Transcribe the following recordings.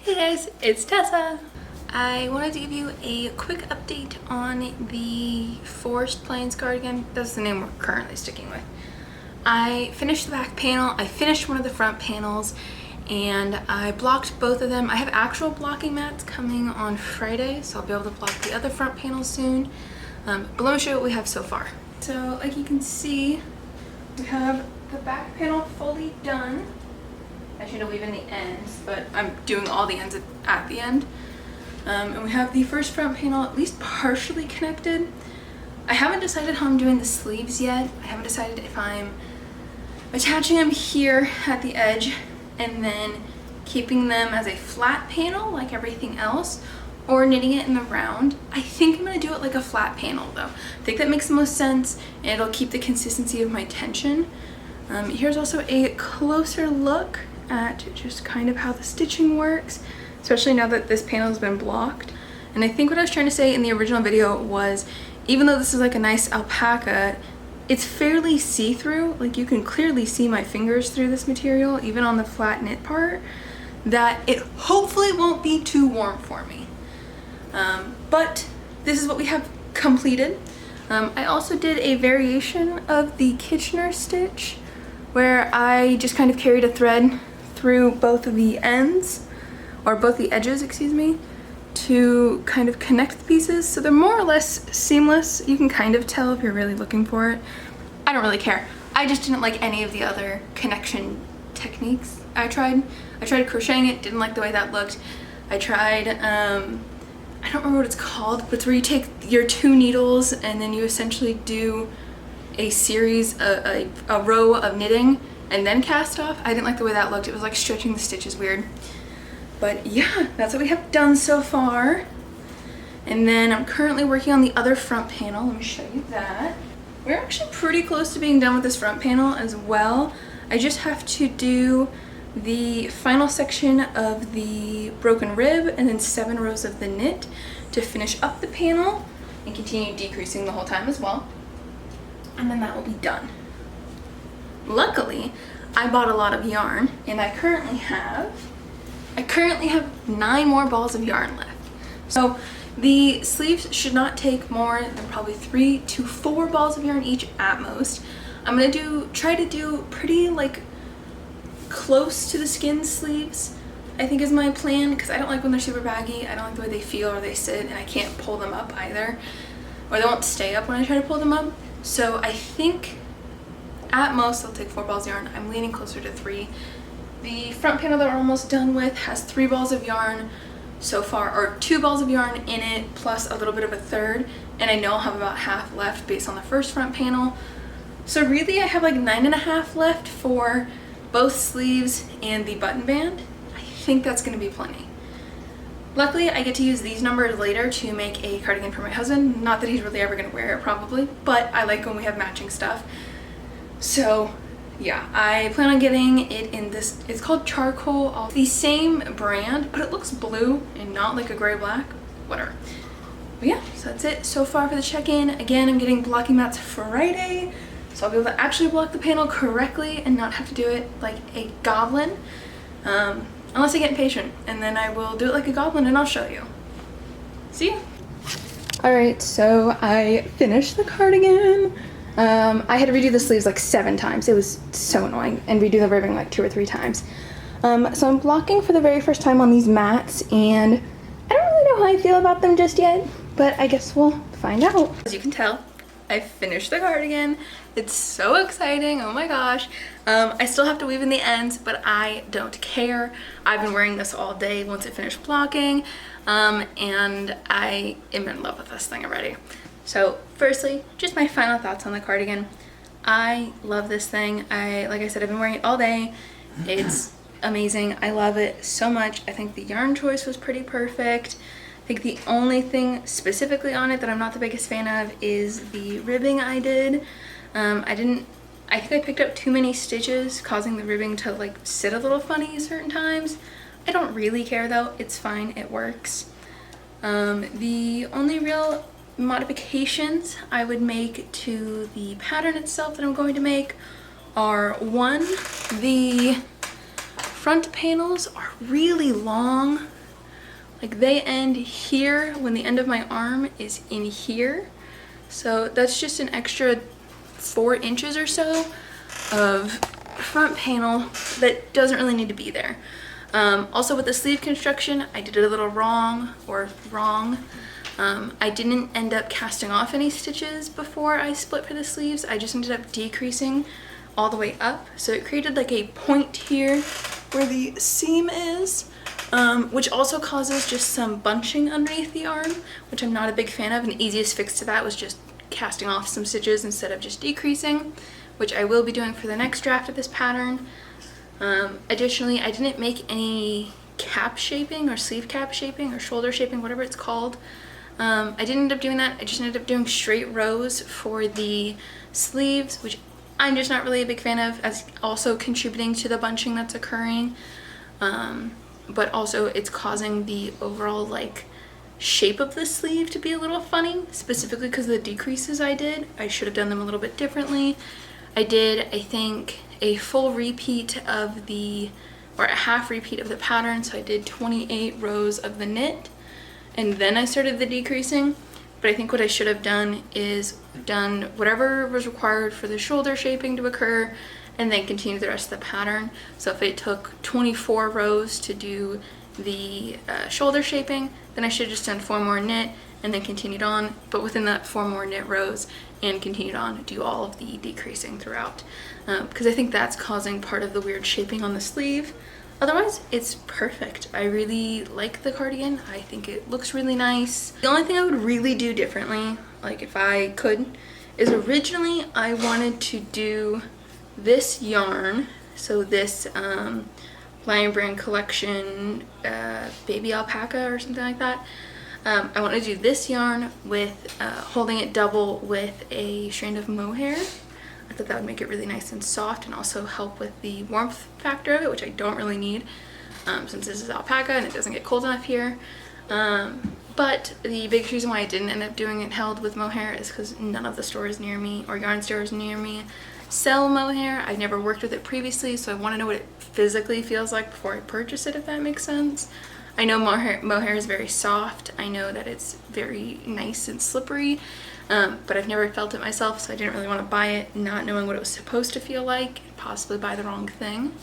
Hey guys, it's Tessa. I wanted to give you a quick update on the Forest Plains cardigan. That's the name we're currently sticking with. I finished the back panel, I finished one of the front panels, and I blocked both of them. I have actual blocking mats coming on Friday, so I'll be able to block the other front panels soon. But let me show you what we have so far. So like you can see, we have the back panel fully done. I should have leaving the ends, but I'm doing all the ends at the end. And we have the first front panel at least partially connected. I haven't decided how I'm doing the sleeves yet. I haven't decided if I'm attaching them here at the edge and then keeping them as a flat panel like everything else, or knitting it in the round. I think I'm gonna do it like a flat panel though. I think that makes the most sense and it'll keep the consistency of my tension. Here's also a closer look at just kind of how the stitching works, especially now that this panel has been blocked. And I think what I was trying to say in the original video was, even though this is like a nice alpaca, it's fairly see-through. Like you can clearly see my fingers through this material, even on the flat knit part, that it hopefully won't be too warm for me. But this is what we have completed. I also did a variation of the Kitchener stitch where I just kind of carried a thread through both of the ends, or both the edges, excuse me, to kind of connect the pieces. So they're more or less seamless. You can kind of tell if you're really looking for it. I don't really care. I just didn't like any of the other connection techniques I tried. I tried crocheting it, didn't like the way that looked. I tried, I don't remember what it's called, but it's where you take your two needles and then you essentially do a series, a row of knitting and then cast off. I didn't like the way that looked. It was like stretching the stitches weird. But yeah, that's what we have done so far. And then I'm currently working on the other front panel. Let me show you that. We're actually pretty close to being done with this front panel as well. I just have to do the final section of the broken rib and then 7 rows of the knit to finish up the panel and continue decreasing the whole time as well. And then that will be done. Luckily, I bought a lot of yarn and I currently have 9 more balls of yarn left. So the sleeves should not take more than probably 3 to 4 balls of yarn each at most. I'm gonna try to do pretty like close to the skin sleeves, I think is my plan, because I don't like when they're super baggy. I don't like the way they feel or they sit, and I can't pull them up either, or they won't stay up when I try to pull them up. So I think at most I'll take 4 balls of yarn. I'm leaning closer to 3. The front panel that we're almost done with has 3 balls of yarn so far, or 2 balls of yarn in it plus a little bit of a third, and I know I'll have about half left based on the first front panel. So really I have like 9.5 left for both sleeves and the button band. I think that's going to be plenty. Luckily I get to use these numbers later to make a cardigan for my husband. Not that he's really ever going to wear it probably, but I like when we have matching stuff. So yeah, I plan on getting it in this, it's called Charcoal, the same brand, but it looks blue and not like a gray black, whatever. But yeah, so that's it so far for the check-in. Again, I'm getting blocking mats Friday, so I'll be able to actually block the panel correctly and not have to do it like a goblin. Unless I get impatient, and then I will do it like a goblin and I'll show you. See ya. Alright, so I finished the cardigan. I had to redo the sleeves like 7 times. It was so annoying, and redo the ribbing like 2 or 3 times. So I'm blocking for the very first time on these mats, and I don't really know how I feel about them just yet, but I guess we'll find out. As you can tell, I finished the cardigan. It's so exciting, oh my gosh. I still have to weave in the ends, but I don't care. I've been wearing this all day once it finished blocking, and I am in love with this thing already. So firstly, just my final thoughts on the cardigan. I love this thing. Like I said, I've been wearing it all day. It's amazing. I love it so much. I think the yarn choice was pretty perfect. I think the only thing specifically on it that I'm not the biggest fan of is the ribbing I did. I think I picked up too many stitches, causing the ribbing to like sit a little funny certain times. I don't really care though. It's fine. It works. The only real modifications I would make to the pattern itself that I'm going to make are, 1, the front panels are really long Like they end here when the end of my arm is in here. So that's just an extra 4 inches or so of front panel that doesn't really need to be there. Also with the sleeve construction, I did it a little wrong. I didn't end up casting off any stitches before I split for the sleeves. I just ended up decreasing all the way up. So it created like a point here where the seam is, which also causes just some bunching underneath the arm, which I'm not a big fan of. And the easiest fix to that was just casting off some stitches instead of just decreasing, which I will be doing for the next draft of this pattern. Additionally, I didn't make any cap shaping or sleeve cap shaping or shoulder shaping, whatever it's called. I didn't end up doing that. I just ended up doing straight rows for the sleeves, which I'm just not really a big fan of, as also contributing to the bunching that's occurring. But also it's causing the overall like shape of the sleeve to be a little funny, specifically because of the decreases I did. I should have done them a little bit differently. I did, I think, a full repeat of the, or a half repeat of the pattern. So I did 28 rows of the knit and then I started the decreasing. But I think what I should have done is done whatever was required for the shoulder shaping to occur and then continue the rest of the pattern. So if it took 24 rows to do the shoulder shaping, then I should have just done 4 more knit and then continued on, but within that 4 more knit rows, and continued on to do all of the decreasing throughout, because I think that's causing part of the weird shaping on the sleeve. Otherwise, it's perfect. I really like the cardigan. I think it looks really nice. The only thing I would really do differently, like if I could, is originally I wanted to do this yarn, so this Lion Brand Collection baby alpaca or something like that. I want to do this yarn with holding it double with a strand of mohair. I thought that would make it really nice and soft and also help with the warmth factor of it, which I don't really need since this is alpaca and it doesn't get cold enough here. But the biggest reason why I didn't end up doing it held with mohair is because none of the stores near me or yarn stores near me sell mohair. I've never worked with it previously, so I want to know what it physically feels like before I purchase it, if that makes sense. I know mohair is very soft. I know that it's very nice and slippery, but I've never felt it myself, so I didn't really want to buy it not knowing what it was supposed to feel like and possibly buy the wrong thing.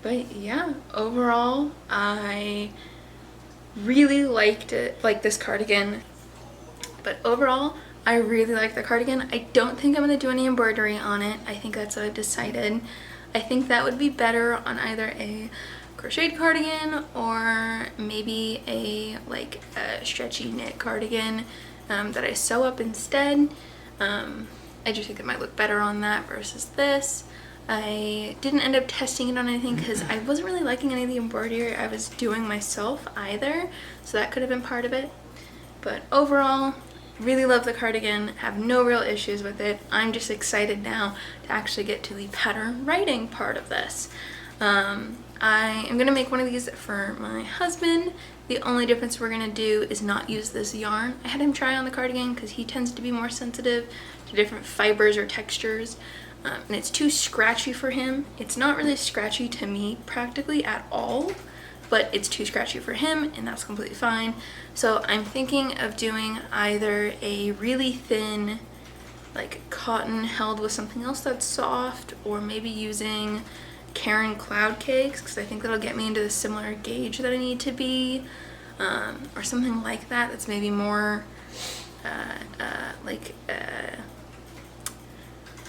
But yeah, overall, I really liked it, like this cardigan. But overall, I really like the cardigan. I don't think I'm going to do any embroidery on it. I think that's what I've decided. I think that would be better on either a crocheted cardigan or maybe a stretchy knit cardigan that I sew up instead. I just think it might look better on that versus this. I didn't end up testing it on anything because I wasn't really liking any of the embroidery I was doing myself either, so that could have been part of it. But overall, really love the cardigan, have no real issues with it. I'm just excited now to actually get to the pattern writing part of this. I am going to make one of these for my husband. The only difference we're going to do is not use this yarn. I had him try on the cardigan because he tends to be more sensitive to different fibers or textures, and it's too scratchy for him. It's not really scratchy to me practically at all, but it's too scratchy for him, and that's completely fine. So I'm thinking of doing either a really thin like cotton held with something else that's soft, or maybe using Caron Cloud Cakes, because I think that'll get me into the similar gauge that I need to be, or something like that that's maybe more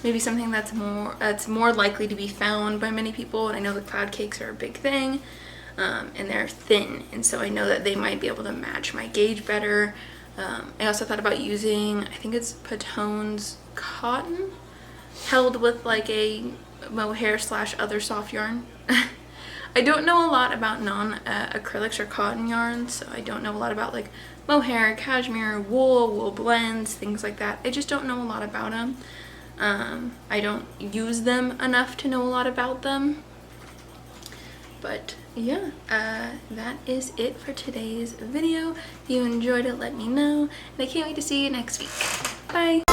maybe something that's more likely to be found by many people. And I know the cloud cakes are a big thing, and they're thin, and so I know that they might be able to match my gauge better. I also thought about using, I think it's Patone's cotton held with like a mohair / other soft yarn. I don't know a lot about non-acrylics or cotton yarns, so I don't know a lot about like mohair, cashmere, wool blends, things like that. I just don't know a lot about them. I don't use them enough to know a lot about them. But yeah, that is it for today's video. If you enjoyed it, let me know, and I can't wait to see you next week. Bye!